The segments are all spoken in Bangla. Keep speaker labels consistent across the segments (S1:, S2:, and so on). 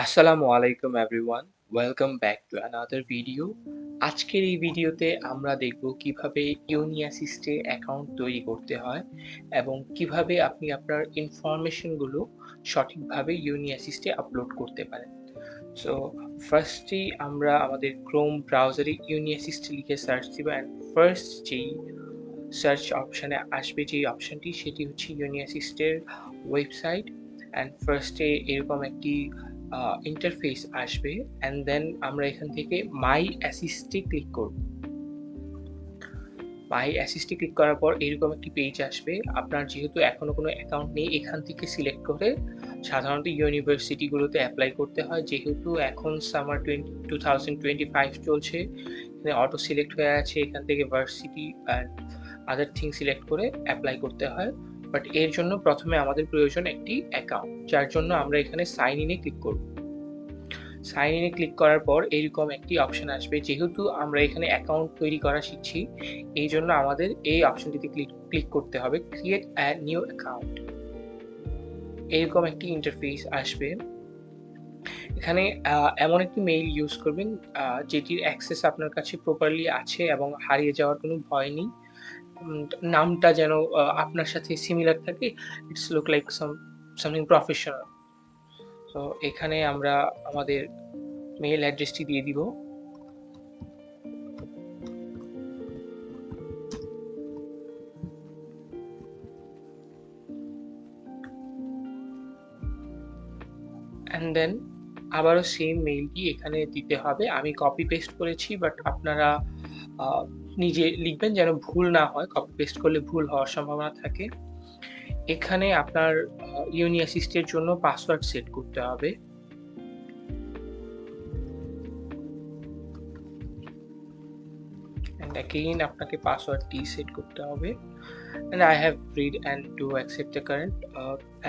S1: আসসালামু আলাইকুম everyone. Welcome back to another video. আজকের এই ভিডিওতে আমরা দেখব কিভাবে ইউনিঅ্যাসিস্টে অ্যাকাউন্ট তৈরি করতে হয় এবং কিভাবে আপনি আপনার ইনফরমেশনগুলো সঠিকভাবে ইউনিঅ্যাসিস্টে আপলোড করতে পারেন। সো ফার্স্টেই আমরা আমাদের ক্রোম ব্রাউজারে ইউনিঅ্যাসিস্ট লিখে সার্চ দিব অ্যান্ড ফার্স্ট যেই সার্চ অপশনে আসবে যেই অপশনটি সেটি হচ্ছে ইউনিঅ্যাসিস্টের ওয়েবসাইট অ্যান্ড ফার্স্টে এরকম একটি ইন্টারফেস আসবে অ্যান্ড দেন আমরা এখান থেকে মাই অ্যাসিস্টে ক্লিক করব। মাই অ্যাসিস্টে ক্লিক করার পর এরকম একটি পেজ আসবে। আপনার যেহেতু এখনো কোনো অ্যাকাউন্ট নেই এখান থেকে সিলেক্ট করে সাধারণত ইউনিভার্সিটিগুলোতে অ্যাপ্লাই করতে হয়। যেহেতু এখন সামার 2025 চলছে, এখানে অটো সিলেক্ট হয়ে আছে, এখান থেকে varsity and other thing select করে অ্যাপ্লাই করতে হয়। বাট এর জন্য প্রথমে আমাদের প্রয়োজন একটি অ্যাকাউন্ট, যার জন্য আমরা এখানে সাইন ইনে ক্লিক করব। সাইন ইনে ক্লিক করার পর এরকম একটি অপশন আসবে। যেহেতু আমরা এখানে অ্যাকাউন্ট তৈরি করা শিখছি, এই জন্য আমাদের এই অপশনটিতে ক্লিক করতে হবে, ক্রিয়েট অ্যা নিউ অ্যাকাউন্ট। এরকম একটি ইন্টারফেস আসবে। এখানে এমন একটি মেইল ইউজ করবেন যেটির অ্যাক্সেস আপনার কাছে প্রপারলি আছে এবং হারিয়ে যাওয়ার কোনো ভয় নেই। নামটা যেন আপনার সাথে সিমিলার থাকে। It's look like something professional. তো এখানে আমরা আমাদের মেইল অ্যাড্রেসটি দিয়ে দিব। অ্যান্ড দেন আবারও সেম মেইলটি এখানে দিতে হবে। আমি কপি পেস্ট করেছি, বাট আপনারা নিজে লিখবেন যেন ভুল না হয়। কপি পেস্ট করলে ভুল হওয়ার সম্ভাবনা থাকে। এখানে আপনার ইউনিঅ্যাসিস্টের জন্য পাসওয়ার্ড সেট করতে হবে। and again আপনাকে পাসওয়ার্ডটি সেট করতে হবে। and I have read and do accept the current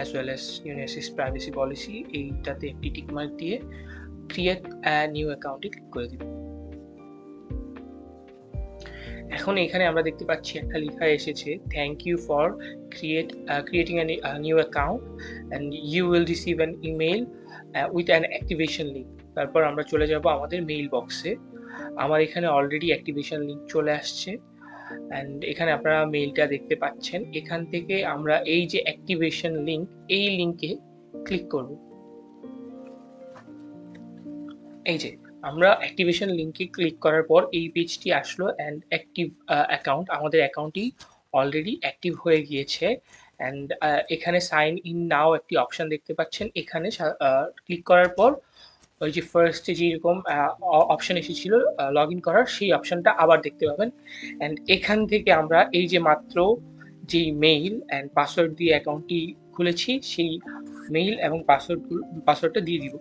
S1: as well as Unisys privacy policy, এইটাতে একটি টিক মার্ক দিয়ে create a new account A click করে দিবেন। এখন এখানে আমরা দেখতে পাচ্ছি একটা লেখা এসেছে, thank you for creating a new account and you will receive an email with an activation link। তারপর আমরা চলে যাব আমাদের মেইল বক্সে। আমার এখানে অলরেডি অ্যাক্টিভেশন লিংক চলে আসছে অ্যান্ড এখানে আপনারা মেইলটা দেখতে পাচ্ছেন। এখান থেকে আমরা এই যে অ্যাক্টিভেশন লিংক, এই লিংকে ক্লিক করব। এই যে আমরা অ্যাক্টিভেশন লিংকে ক্লিক করার পর এই পেজটি আসলো অ্যান্ড অ্যাক্টিভ অ্যাকাউন্ট, আমাদের অ্যাকাউন্টটি অলরেডি অ্যাক্টিভ হয়ে গিয়েছে অ্যান্ড এখানে সাইন ইন নাও একটি অপশন দেখতে পাচ্ছেন। এখানে ক্লিক করার পর ওই যে ফার্স্টে যেরকম অপশন এসেছিল লগ ইন করার, সেই অপশনটা আবার দেখতে পাবেন অ্যান্ড এখান থেকে আমরা এই যে মাত্র যেই মেইল অ্যান্ড পাসওয়ার্ড দিয়ে অ্যাকাউন্টটি খুলেছি সেই মেইল এবং পাসওয়ার্ডটা দিয়ে দিব।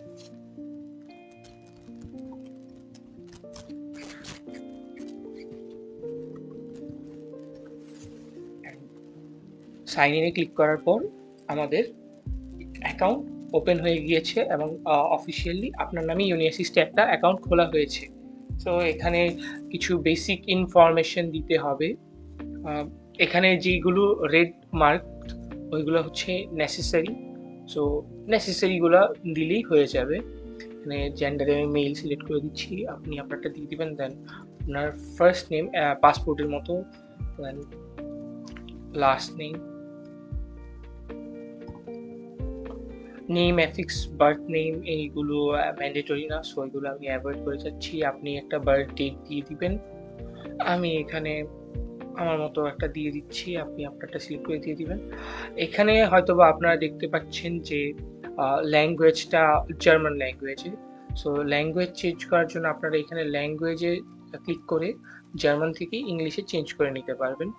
S1: সাইন ইনে ক্লিক করার পর আমাদের অ্যাকাউন্ট ওপেন হয়ে গিয়েছে এবং অফিসিয়ালি আপনার নামে ইউনিঅ্যাসিস্টে একটা অ্যাকাউন্ট খোলা হয়েছে। তো এখানে কিছু বেসিক ইনফরমেশন দিতে হবে। এখানে যেগুলো রেড মার্ক ওইগুলো হচ্ছে নেসেসারি। সো নেসেসারিগুলো দিলেই হয়ে যাবে। এখানে জেন্ডারে আমি মেল সিলেক্ট করে দিচ্ছি, আপনি আপনারটা দিয়ে দিবেন। দেন আপনার ফার্স্ট নেম পাসপোর্টের মতো, then last name, name affix, birth name, এইগুলো ম্যান্ডেটরি না, সো এগুলো আমি অ্যাভয়েড করে যাচ্ছি। আপনি একটা বার্থ ডেট দিয়ে দিবেন। আমি এখানে আমার মতো একটা দিয়ে দিচ্ছি, আপনি আপনারটা সিলেক্ট করে দিয়ে দিবেন। এখানে হয়তোবা আপনারা দেখতে পাচ্ছেন যে ল্যাঙ্গুয়েজটা জার্মান ল্যাঙ্গুয়েজে। সো ল্যাঙ্গুয়েজ চেঞ্জ করার জন্য আপনারা এখানে ল্যাঙ্গুয়েজে ক্লিক করে জার্মান থেকে ইংলিশে চেঞ্জ করে নিতে পারবেন।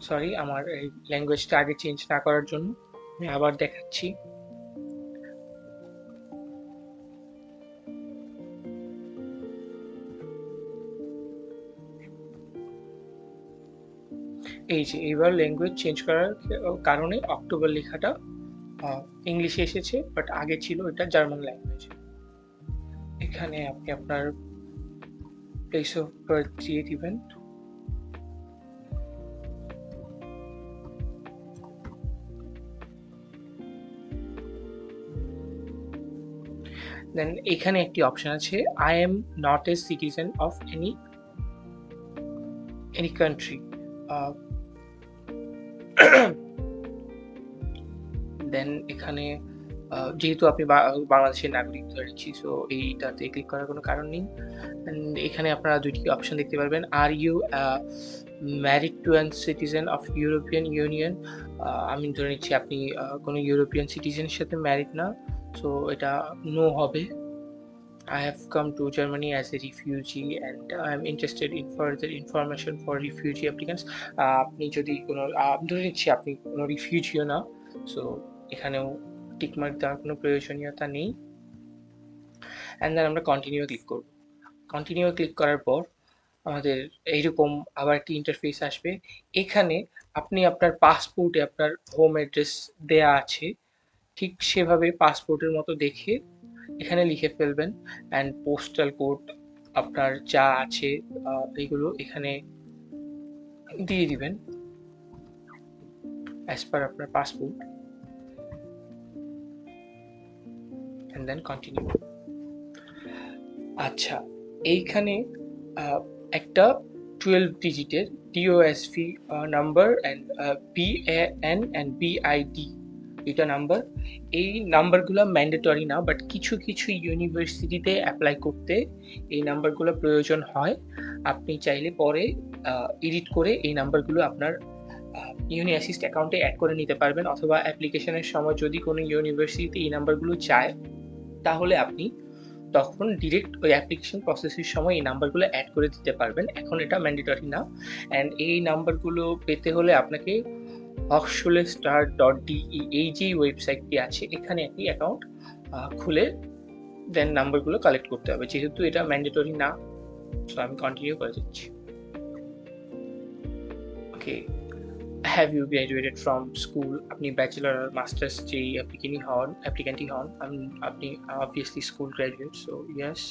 S1: সরি, আমার এই ল্যাঙ্গুয়েজটা আগে চেঞ্জ না করার জন্য আমি আবার দেখাচ্ছি। এই যে এইবার ল্যাঙ্গুয়েজ চেঞ্জ করার কারণে অক্টোবর লেখাটা ইংলিশে এসেছে, বাট আগে ছিল এটা জার্মান ল্যাঙ্গুয়েজে। এখানে আপনি আপনার প্লেস অফ বার্থ দিয়ে দিবেন। দেন এখানে একটি অপশন আছে, I am not a citizen of any country. Then এখানে যেহেতু আপনি বাংলাদেশের নাগরিক ধরে নিচ্ছি, সো এইটাতে ক্লিক করার কোনো কারণ নেই। অ্যান্ড এখানে আপনারা দুইটি অপশন দেখতে পারবেন, are you married to an citizen of European Union. আমি ধরে নিচ্ছি আপনি কোনো ইউরোপিয়ান সিটিজেনের সাথে ম্যারিড না, সো এটা নো হবে। I have come to Germany as a refugee and I am interested in further information for refugee applicants. আপনি যদি কোনো ধরে নিচ্ছি আপনি কোনো রিফিউজিও না, সো এখানেও টিকমার্ক দেওয়ার কোনো প্রয়োজনীয়তা নেই। অ্যান্ড দেন আমরা কন্টিনিউ ক্লিক করব। কন্টিনিউ ক্লিক করার পর আমাদের এইরকম আবার একটি ইন্টারফেস আসবে। এখানে আপনি আপনার পাসপোর্টে আপনার হোম অ্যাড্রেস দেয়া আছে, ঠিক সেভাবে পাসপোর্টের মতো দেখে এখানে লিখে ফেলবেন। অ্যান্ড পোস্টাল কোড আপনার যা আছে এইগুলো এখানে দিয়ে দিবেন অ্যাজ পার আপনার পাসপোর্ট, অ্যান্ড দেন কন্টিনিউ। আচ্ছা, এইখানে একটা 12 ডিজিটের DOSV number and BAN and BID দুইটা নাম্বার, এই নাম্বারগুলো ম্যান্ডেটরি না, বাট কিছু কিছু ইউনিভার্সিটিতে অ্যাপ্লাই করতে এই নাম্বারগুলো প্রয়োজন হয়। আপনি চাইলে পরে এডিট করে এই নাম্বারগুলো আপনার ইউনিঅ্যাসিস্ট অ্যাকাউন্টে অ্যাড করে নিতে পারবেন, অথবা অ্যাপ্লিকেশনের সময় যদি কোনো ইউনিভার্সিটিতে এই নাম্বারগুলো চায় তাহলে আপনি তখন ডিরেক্ট ওই অ্যাপ্লিকেশন প্রসেসের সময় এই নাম্বারগুলো অ্যাড করে দিতে পারবেন। এখন এটা ম্যান্ডেটরি না। অ্যান্ড এই নাম্বারগুলো পেতে হলে আপনাকে hochschulestart.de এই যে ওয়েবসাইটটি আছে এখানে একটি অ্যাকাউন্ট খুলে দেন নাম্বারগুলো কালেক্ট করতে হবে, যেহেতু এটা ম্যান্ডেটরি না। সো আমি কন্টিনিউ করে যাচ্ছি। Okay, have you graduated from school? আপনি ব্যাচেলার আর মাস্টার্স যেই অ্যাপ্লিকেন্টই হন, আপনি obviously school graduate, so yes.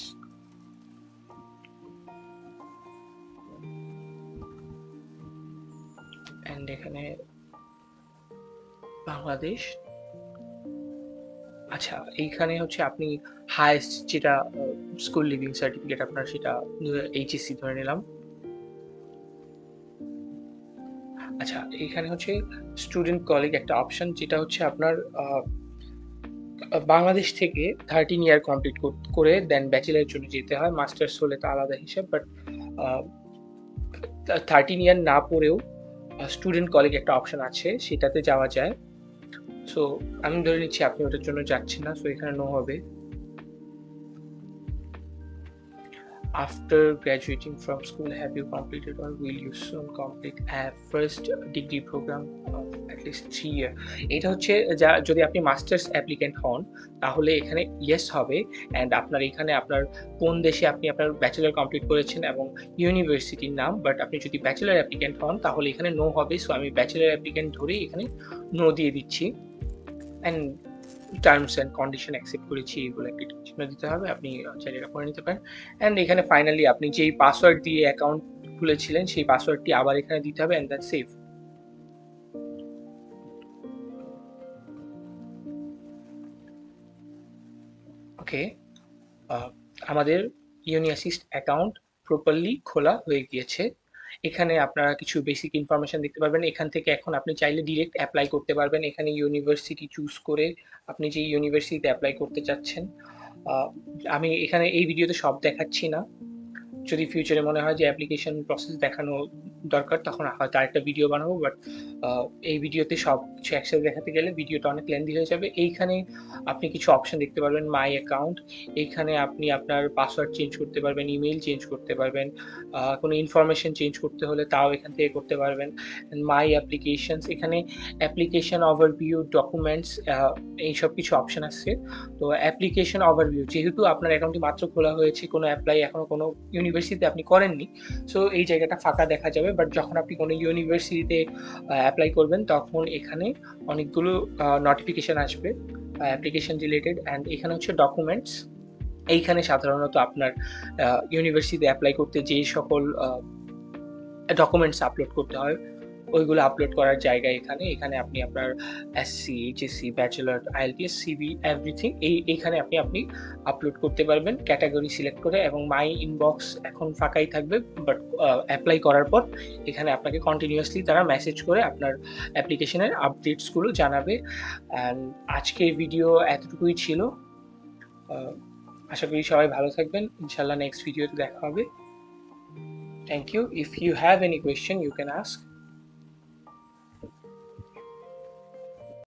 S1: And এখানে বাংলাদেশ। আচ্ছা, এইখানে হচ্ছে আপনি হায়েস্ট যেটা স্কুল লিভিং সার্টিফিকেট আপনার, সেটা HSC ধরে নিলাম। আচ্ছা, এইখানে হচ্ছে স্টুডেন্ট কলিগ একটা অপশন, যেটা হচ্ছে আপনার বাংলাদেশ থেকে 13 ইয়ার কমপ্লিট করে দেন ব্যাচেলারের জন্য যেতে হয়, মাস্টার্স হলে তো আলাদা হিসাব, বাট 13 ইয়ার না পড়েও স্টুডেন্ট কলিগ একটা অপশন আছে, সেটাতে যাওয়া যায়। সো আমি ধরে নিচ্ছি আপনি ওটার জন্য যাচ্ছেন না, সো এখানে নো হবে। After graduating from school, have you completed or will you soon complete a first degree program of at least 3 year? এটা হচ্ছে যদি আপনি মাস্টার্স অ্যাপ্লিকেন্ট হন তাহলে এখানে ইয়েস হবে। অ্যান্ড আপনার এখানে আপনার কোন দেশে আপনি আপনার ব্যাচেলার কমপ্লিট করেছেন এবং ইউনিভার্সিটির নাম, বাট আপনি যদি ব্যাচেলার অ্যাপ্লিকেন্ট হন তাহলে এখানে নো হবে। সো আমি ব্যাচেলার অ্যাপ্লিকেন্ট ধরেই এখানে নো দিয়ে দিচ্ছি। And terms and condition accept করেছি, এগুলো একটি চিহ্ন দিতে হবে, আপনি চাইলে এটা করে নিতে পারেন। অ্যান্ড এখানে ফাইনালি আপনি যেই পাসওয়ার্ড দিয়ে অ্যাকাউন্ট খুলেছিলেন সেই পাসওয়ার্ডটি আবার এখানে দিতে হবে, অ্যান্ড দ্যাট সেভ। ওকে, আমাদের ইউনিঅ্যাসিস্ট অ্যাকাউন্ট প্রপারলি খোলা হয়ে গিয়েছে। এখানে আপনারা কিছু বেসিক ইনফরমেশন দেখতে পারবেন। এখান থেকে এখন আপনি চাইলে ডিরেক্ট অ্যাপ্লাই করতে পারবেন। এখানে ইউনিভার্সিটি চুজ করে আপনি যে ইউনিভার্সিটিতে অ্যাপ্লাই করতে চাচ্ছেন, আমি এখানে এই ভিডিওতে সব দেখাচ্ছি না, যদি ফিউচারে মনে হয় যে অ্যাপ্লিকেশন প্রসেস দেখানো দরকার তখন হয়তো আরেকটা ভিডিও বানাবো, বাট এই ভিডিওতে সব কিছু একসাথে দেখাতে গেলে ভিডিওটা অনেক লেন্দি হয়ে যাবে। এইখানে আপনি কিছু অপশন দেখতে পারবেন, মাই অ্যাকাউন্ট, এইখানে আপনি আপনার পাসওয়ার্ড চেঞ্জ করতে পারবেন, ইমেল চেঞ্জ করতে পারবেন, কোনো ইনফরমেশন চেঞ্জ করতে হলে তাও এখান থেকে করতে পারবেন। মাই অ্যাপ্লিকেশনস, এখানে অ্যাপ্লিকেশন ওভারভিউ, ডকুমেন্টস, এইসব কিছু অপশন আছে। তো অ্যাপ্লিকেশন ওভারভিউ, যেহেতু আপনার অ্যাকাউন্টটি মাত্র খোলা হয়েছে, কোনো অ্যাপ্লাই এখনো কোনো ইউনিভার্সিটিতে আপনি করেননি, সো এই জায়গাটা ফাঁকা দেখা যাবে। বাট যখন আপনি কোনো ইউনিভার্সিটিতে অ্যাপ্লাই করবেন তখন এখানে অনেকগুলো নোটিফিকেশন আসবে অ্যাপ্লিকেশন রিলেটেড। অ্যান্ড এখানে হচ্ছে ডকুমেন্টস, এইখানে সাধারণত আপনার ইউনিভার্সিটিতে অ্যাপ্লাই করতে যে সকল ডকুমেন্টস আপলোড করতে হয়, ওইগুলো আপলোড করার জায়গা এখানে আপনি আপনার SC, HSC, bachelor, IELTS, CV, everything এইখানে আপনি আপলোড করতে পারবেন ক্যাটাগরি সিলেক্ট করে, এবং মাই ইনবক্স এখন ফাঁকাই থাকবে, বাট অ্যাপ্লাই করার পর এখানে আপনাকে কন্টিনিউয়াসলি তারা মেসেজ করে আপনার অ্যাপ্লিকেশনের আপডেটসগুলো জানাবে। অ্যান্ড আজকের ভিডিও এতটুকুই ছিল। আশা করি সবাই ভালো থাকবেন। ইনশাল্লাহ নেক্সট ভিডিওতে দেখা হবে। Thank you. If you have any question, you can ask.